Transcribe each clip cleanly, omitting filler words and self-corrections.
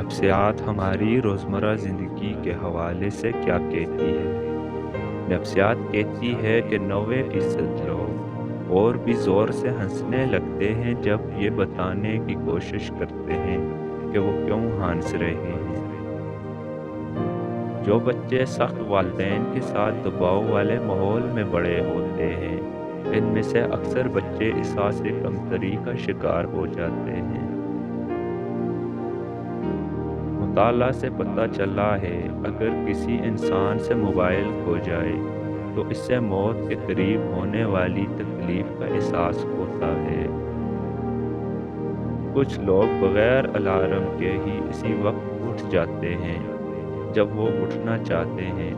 نفسیات ہماری روزمرہ زندگی کے حوالے سے کیا کہتی ہے؟ نفسیات کہتی ہے کہ 90% لوگ اور بھی زور سے ہنسنے لگتے ہیں جب یہ بتانے کی کوشش کرتے ہیں کہ وہ کیوں ہنس رہے ہیں۔ جو بچے سخت والدین کے ساتھ دباؤ والے ماحول میں بڑے ہوتے ہیں، ان میں سے اکثر بچے احساس کمتری کا شکار ہو جاتے ہیں۔ مطالعہ سے پتہ چلا ہے اگر کسی انسان سے موبائل کھو جائے تو اس سے موت کے قریب ہونے والی تکلیف کا احساس ہوتا ہے۔ کچھ لوگ بغیر الارم کے ہی اسی وقت اٹھ جاتے ہیں جب وہ اٹھنا چاہتے ہیں۔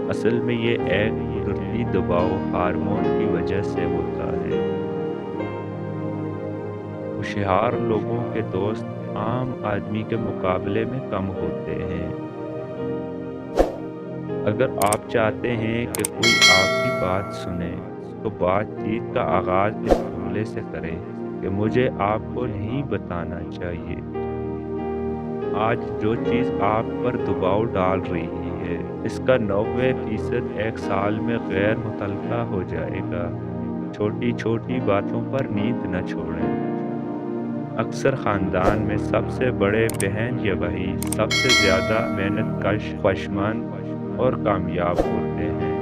اصل میں یہ ایک قدرتی دباؤ ہارمون کی وجہ سے ہوتا ہے۔ ہوشیار لوگوں کے دوست عام آدمی کے مقابلے میں کم ہوتے ہیں۔ اگر آپ چاہتے ہیں کہ کوئی آپ کی بات سنے تو بات چیت کا آغاز اس جملے سے کریں کہ مجھے آپ کو نہیں بتانا چاہیے۔ آج جو چیز آپ پر دباؤ ڈال رہی ہے اس کا 90% ایک سال میں غیر متعلقہ ہو جائے گا۔ چھوٹی چھوٹی باتوں پر نیند نہ چھوڑیں۔ اکثر خاندان میں سب سے بڑے بہن یا بھائی سب سے زیادہ محنت کش، خواہشمند اور کامیاب ہوتے ہیں۔